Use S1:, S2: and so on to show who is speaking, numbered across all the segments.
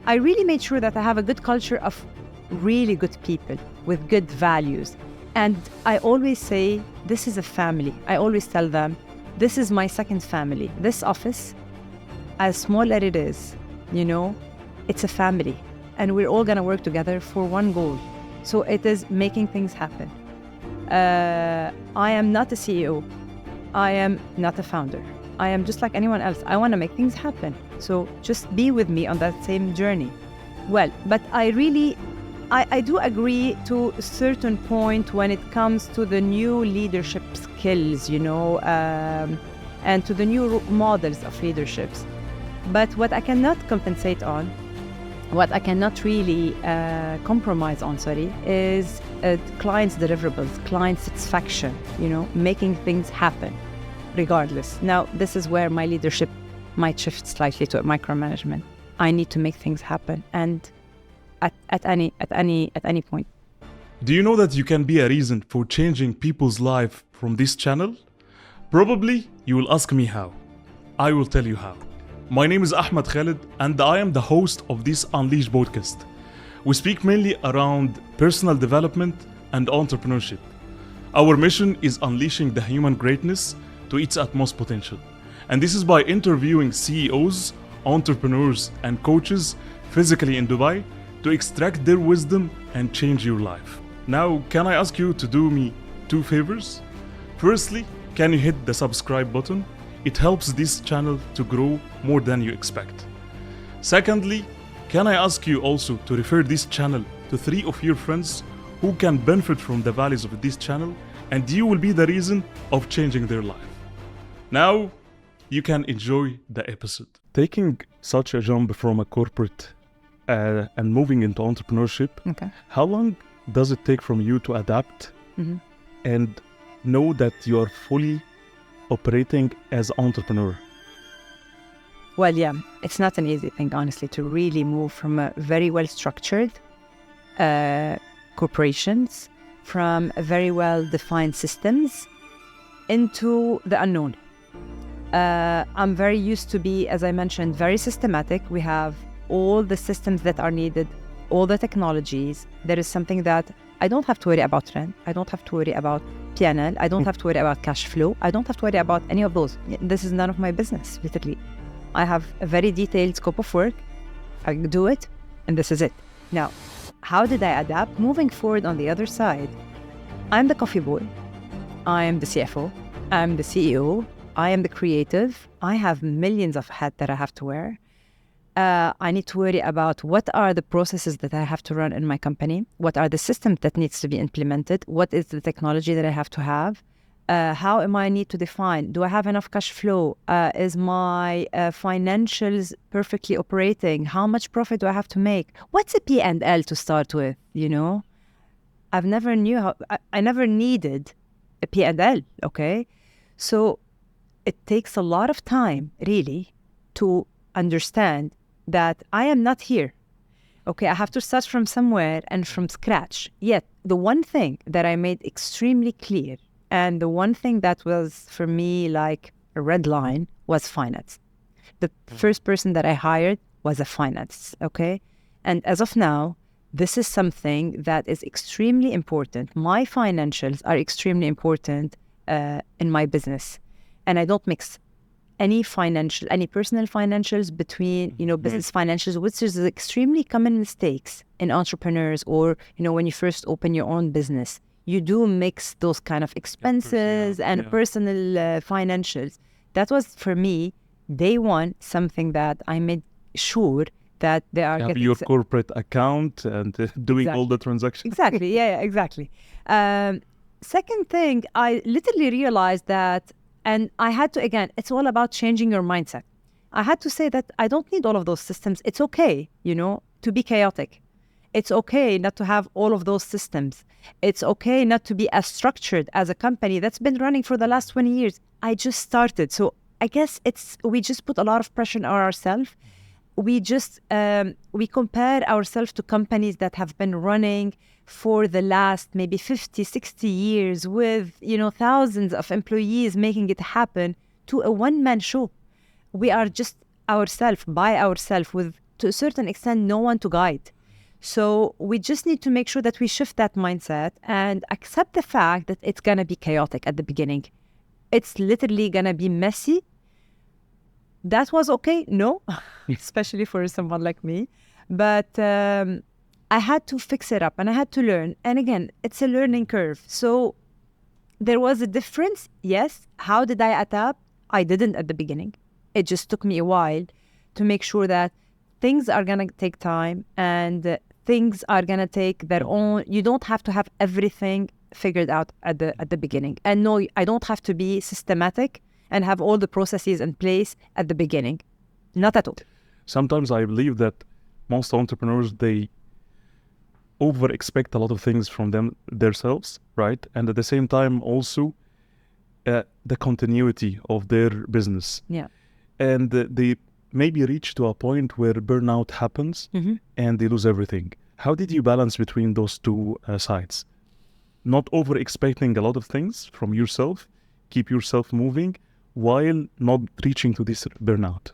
S1: I really made sure that I have a good culture of really good people with good values. And I always say, this is a family. I always tell them, this is my second family. This office, as small as it is, it's a family. And we're all gonna work together for one goal. So it is making things happen. I am not a CEO. I am not a founder. I am just like anyone else. I wanna make things happen. So just be with me on that same journey. Well, but I do agree to a certain point when it comes to the new leadership skills, and to the new models of leaderships. But what I cannot compensate on, what I cannot really compromise on, is clients' deliverables, client satisfaction, making things happen regardless. Now, this is where my leadership might shift slightly to micromanagement. I need to make things happen, and at any point.
S2: Do you know that you can be a reason for changing people's life from this channel? Probably you will ask me how. I will tell you how. My name is Ahmed Khaled, and I am the host of this Unleash podcast. We speak mainly around personal development and entrepreneurship. Our mission is unleashing the human greatness to its utmost potential. And this is by interviewing CEOs, entrepreneurs, and coaches physically in Dubai to extract their wisdom and change your life. Now, can I ask you to do me 2 favors? Firstly, can you hit the subscribe button? It helps this channel to grow more than you expect. Secondly, can I ask you also to refer this channel to 3 of your friends who can benefit from the values of this channel, and you will be the reason of changing their life. Now, you can enjoy the episode. Taking such a jump from a corporate and moving into entrepreneurship, how long does it take from you to adapt and know that you are fully operating as an entrepreneur?
S1: Well, yeah, it's not an easy thing, honestly, to really move from a very well-structured corporations, from a very well-defined systems into the unknown. I'm very used to be, as I mentioned, very systematic. We have all the systems that are needed, all the technologies. There is something that I don't have to worry about rent. I don't have to worry about P&L. I don't have to worry about cash flow. I don't have to worry about any of those. This is none of my business, literally. I have a very detailed scope of work. I do it, and this is it. Now, how did I adapt? Moving forward on the other side, I'm the coffee boy. I am the CFO. I'm the CEO. I am the creative. I have millions of hats that I have to wear. I need to worry about what are the processes that I have to run in my company, what are the systems that needs to be implemented, what is the technology that I have to have, how am I need to define, do I have enough cash flow, is my financials perfectly operating, how much profit do I have to make, what's a P&L to start with, I never needed a P&L, okay? So it takes a lot of time, really, to understand that I am not here. Okay, I have to start from somewhere and from scratch. Yet, the one thing that I made extremely clear, and the one thing that was for me like a red line, was finance. The first person that I hired was a finance, okay? And as of now, this is something that is extremely important. My financials are extremely important in my business. And I don't mix any personal financials between, business financials, which is extremely common mistakes in entrepreneurs, or, when you first open your own business, you do mix those kind of expenses and personal financials. That was, for me, day one, something that I made sure that they are getting
S2: your corporate account and doing all the transactions.
S1: Exactly, exactly. Second thing, I literally realized that, and I had to, again, it's all about changing your mindset. I had to say that I don't need all of those systems. It's okay, to be chaotic. It's okay not to have all of those systems. It's okay not to be as structured as a company that's been running for the last 20 years. I just started. So I guess we just put a lot of pressure on ourselves. We just, we compare ourselves to companies that have been running for the last maybe 50, 60 years with, thousands of employees making it happen, to a one-man show. We are just by ourselves with to a certain extent, no one to guide. So we just need to make sure that we shift that mindset and accept the fact that it's going to be chaotic at the beginning. It's literally going to be messy. That was okay? No, especially for someone like me. But I had to fix it up and I had to learn. And again, it's a learning curve. So there was a difference, yes. How did I adapt? I didn't at the beginning. It just took me a while to make sure that things are going to take time and things are going to take their own. You don't have to have everything figured out at the beginning. And no, I don't have to be systematic and have all the processes in place at the beginning. Not at all.
S2: Sometimes I believe that most entrepreneurs, they over-expect a lot of things from themselves, right? And at the same time, also the continuity of their business.
S1: Yeah.
S2: And they maybe reach to a point where burnout happens and they lose everything. How did you balance between those two sides? Not over-expecting a lot of things from yourself, keep yourself moving, while not reaching to this burnout.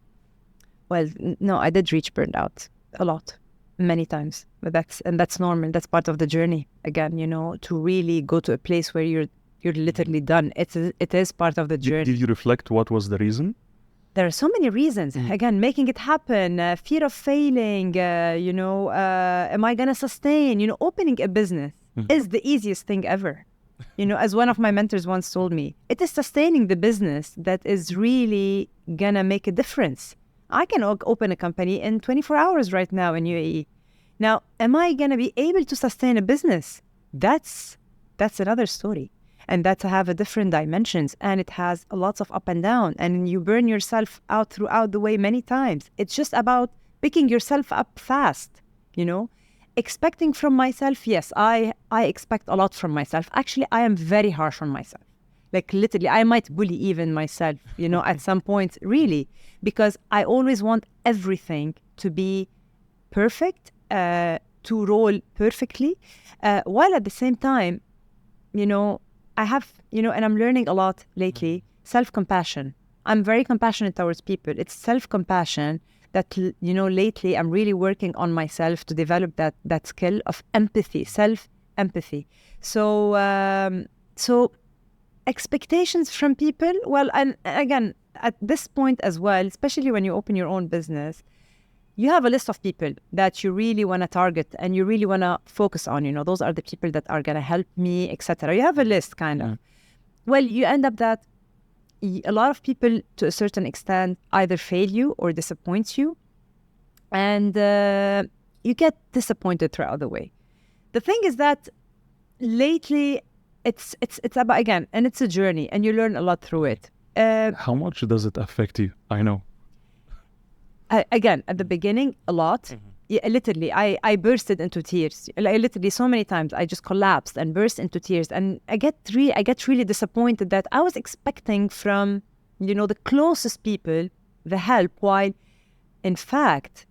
S1: Well, no, I did reach burnout a lot, many times. But that's normal. That's part of the journey. Again, to really go to a place where you're literally done. It is part of the journey.
S2: Did you reflect what was the reason?
S1: There are so many reasons. Again, making it happen, fear of failing, am I going to sustain? Opening a business is the easiest thing ever. As one of my mentors once told me, it is sustaining the business that is really going to make a difference. I can open a company in 24 hours right now in UAE. Now, am I going to be able to sustain a business? That's another story. And that have a different dimensions, and it has lots of up and down, and you burn yourself out throughout the way many times. It's just about picking yourself up fast, Expecting from myself, yes, I expect a lot from myself. Actually, I am very harsh on myself. Like literally, I might bully even myself, at some point, really, because I always want everything to be perfect, to roll perfectly, while at the same time, I have, and I'm learning a lot lately, self-compassion. I'm very compassionate towards people. It's self-compassion that, lately I'm really working on myself to develop that skill of empathy, self-empathy. So expectations from people, well, and again, at this point as well, especially when you open your own business, you have a list of people that you really want to target and you really want to focus on. Those are the people that are going to help me, etc. You have a list, kind of. Well, you end up that a lot of people, to a certain extent, either fail you or disappoint you, and you get disappointed throughout the way. The thing is that lately, it's about, again, and it's a journey, and you learn a lot through it.
S2: How much does it affect you? I know.
S1: Again, at the beginning, a lot. Yeah, literally, I bursted into tears. Literally, so many times I just collapsed and burst into tears. And I get really disappointed that I was expecting from, the closest people, the help, while in fact,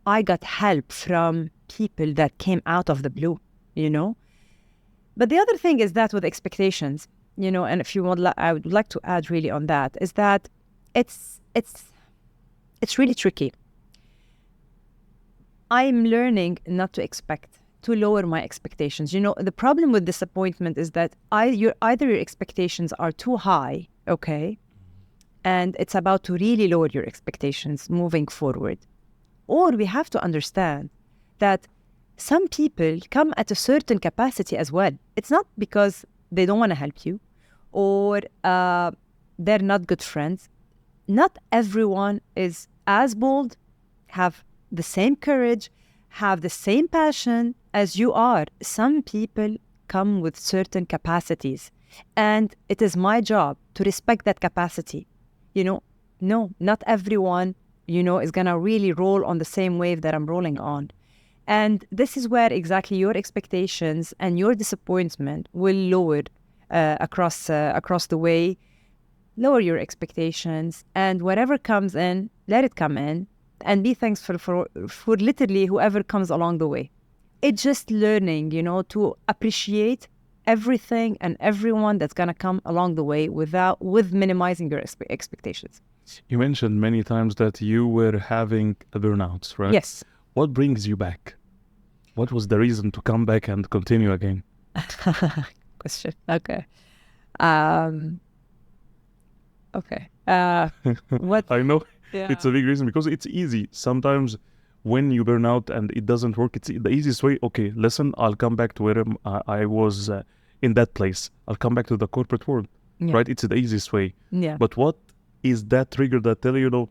S1: I got help from people that came out of the blue, But the other thing is that with expectations, and if you want, I would like to add really on that, is that it's really tricky. I'm learning not to expect, to lower my expectations. The problem with disappointment is that either your expectations are too high, okay, and it's about to really lower your expectations moving forward. Or we have to understand that some people come at a certain capacity as well. It's not because they don't want to help you or they're not good friends. Not everyone is as bold, have the same courage, have the same passion as you are. Some people come with certain capacities, and it is my job to respect that capacity. No, not everyone, is going to really roll on the same wave that I'm rolling on. And this is where exactly your expectations and your disappointment will lower across the way. Lower your expectations, and whatever comes in, let it come in, and be thankful for literally whoever comes along the way. It's just learning, to appreciate everything and everyone that's going to come along the way with minimizing your expectations.
S2: You mentioned many times that you were having a burnouts, right?
S1: Yes.
S2: What brings you back? What was the reason to come back and continue again?
S1: Question. Okay. Okay. What?
S2: I know
S1: Yeah.
S2: it's a big reason because it's easy. Sometimes when you burn out and it doesn't work, it's the easiest way. Okay, listen, I'll come back to where I was in that place. I'll come back to the corporate world,
S1: Yeah.
S2: right? It's the easiest way.
S1: Yeah.
S2: But what is that trigger that tell you, no,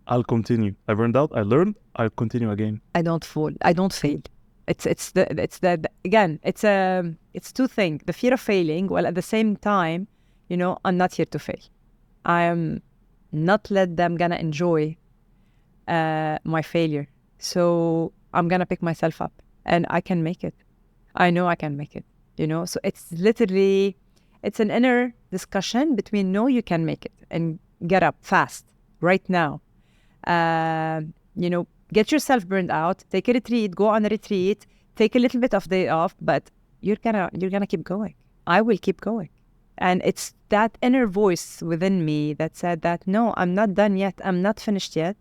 S2: I'll continue. I burned out, I learned, I'll continue again.
S1: I don't fall. I don't fail. It's again. It's two things. The fear of failing, while at the same time, I'm not here to fail. I am not let them gonna enjoy my failure. So I'm gonna pick myself up, and I can make it. I know I can make it. So it's literally, it's an inner discussion between no, you can make it, and get up fast right now. Get yourself burned out, take a retreat, go on a retreat, take a little bit of day off, but you're gonna keep going. I will keep going. And it's that inner voice within me that said that, no, I'm not done yet. I'm not finished yet.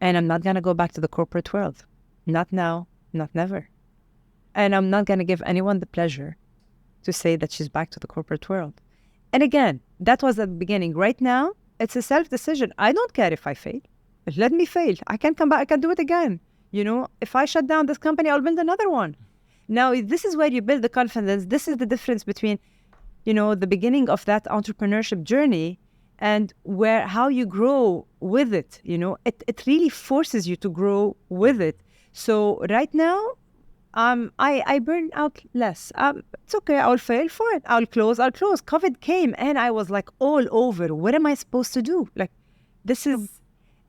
S1: And I'm not gonna go back to the corporate world. Not now, not never. And I'm not gonna give anyone the pleasure to say that she's back to the corporate world. And again, that was at the beginning. Right now, it's a self-decision. I don't care if I fail. Let me fail. I can come back. I can do it again. If I shut down this company, I'll build another one. Now, this is where you build the confidence. This is the difference between, the beginning of that entrepreneurship journey and how you grow with it. It really forces you to grow with it. So right now, I burn out less. It's okay. I'll fail. Fine. I'll close. COVID came and I was like all over. What am I supposed to do? Like, this is,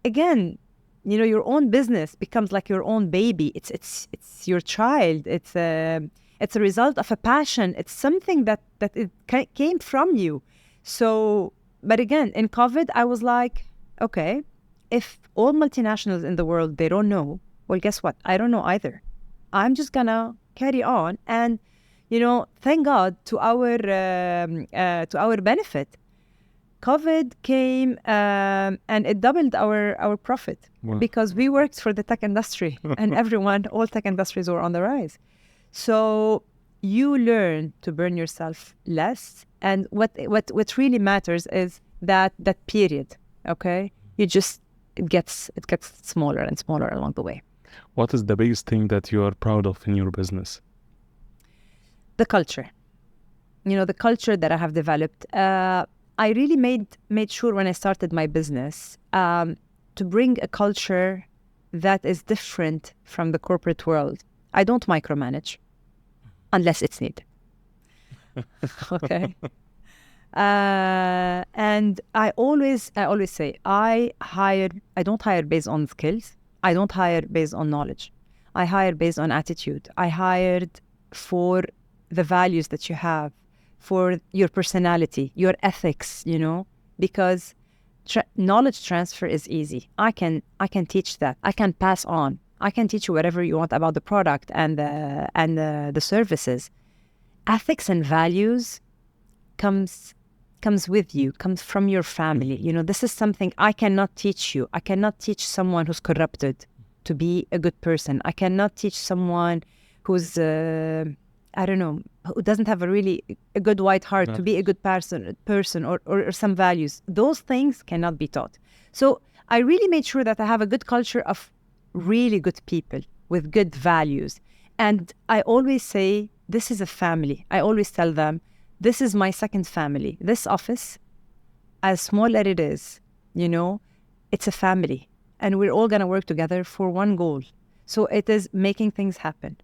S1: again, your own business becomes like your own baby. It's your child. It's a result of a passion. It's something that it came from you. So, but again, in COVID, I was like, okay, if all multinationals in the world, they don't know, well, guess what? I don't know either. I'm just gonna carry on, and thank God to our benefit. COVID came and it doubled our profit.
S2: Wow.
S1: Because we worked for the tech industry and all tech industries were on the rise. So you learn to burn yourself less, and what really matters is that period. Okay, it gets smaller and smaller along the way.
S2: What is the biggest thing that you are proud of in your business?
S1: The culture. The culture that I have developed. I really made sure when I started my business to bring a culture that is different from the corporate world. I don't micromanage unless it's needed. Okay. And I always say I don't hire based on skills. I don't hire based on knowledge. I hire based on attitude. I hired for the values that you have, for your personality, your ethics, because knowledge transfer is easy. I can teach that. I can pass on. I can teach you whatever you want about the product and the services. Ethics and values comes with you, comes from your family. This is something I cannot teach you. I cannot teach someone who's corrupted to be a good person. I cannot teach someone who's who doesn't have a good white heart to be a good person or some values. Those things cannot be taught. So I really made sure that I have a good culture of really good people with good values. And I always say, this is a family. I always tell them, this is my second family. This office, as small as it is, it's a family. And we're all going to work together for one goal. So it is making things happen.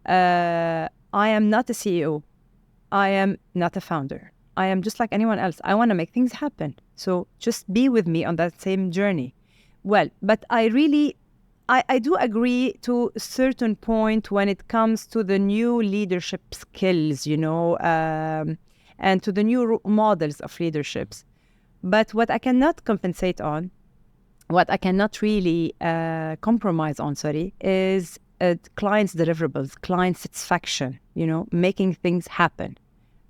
S1: I am not a CEO. I am not a founder. I am just like anyone else. I want to make things happen. So just be with me on that same journey. Well, but I do agree to a certain point when it comes to the new leadership skills, and to the new models of leaderships. But what I cannot compensate on, what I cannot really compromise on, is clients' deliverables, client satisfaction, making things happen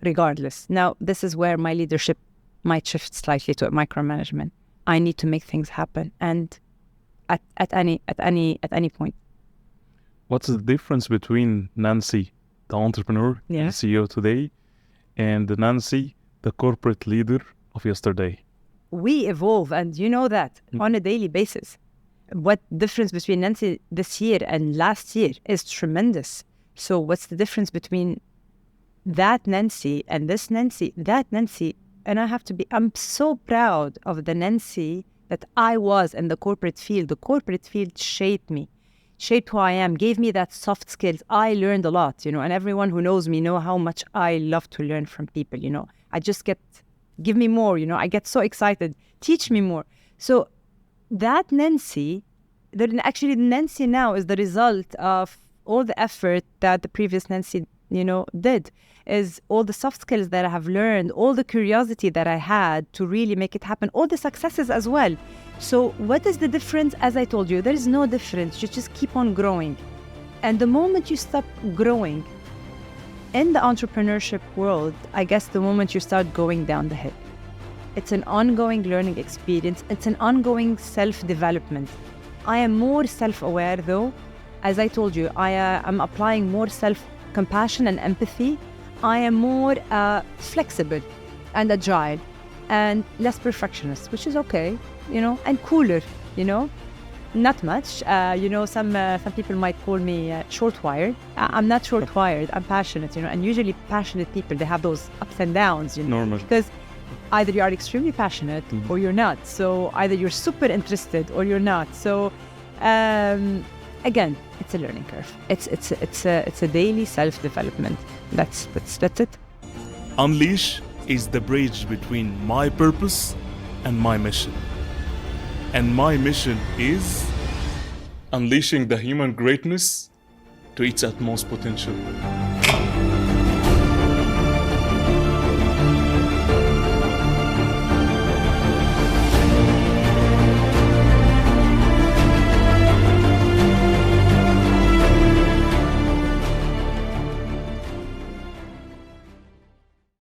S1: regardless. Now, this is where my leadership might shift slightly to micromanagement. I need to make things happen, and at any point.
S2: What's the difference between Nancy, the entrepreneur,
S1: Yeah.
S2: the CEO today, and the Nancy, the corporate leader of yesterday?
S1: We evolve, and you know that on a daily basis. What difference between Nancy this year and last year is tremendous. So what's the difference between that Nancy and this Nancy? That Nancy, and I'm so proud of the Nancy that I was in the corporate field. The corporate field shaped me, shaped who I am, gave me that soft skills. I learned a lot, and everyone who knows me know how much I love to learn from people, I just give me more, I get so excited, teach me more. So that Nancy, actually Nancy now is the result of all the effort that the previous Nancy, did, is all the soft skills that I have learned, all the curiosity that I had to really make it happen, all the successes as well. So what is the difference? As I told you, there is no difference. You just keep on growing. And the moment you stop growing in the entrepreneurship world, I guess the moment you start going down the hill. It's an ongoing learning experience. It's an ongoing self-development. I am more self-aware though. As I told you, I'm applying more self-compassion and empathy. I am more flexible and agile and less perfectionist, which is okay, and cooler, not much. Some people might call me short-wired. I'm not short-wired. I'm passionate, and usually passionate people, they have those ups and downs,
S2: Normal.
S1: because either you are extremely passionate or you're not. So either you're super interested or you're not. So again, it's a learning curve. It's a daily self-development. That's it.
S2: Unleash is the bridge between my purpose and my mission. And my mission is unleashing the human greatness to its utmost potential.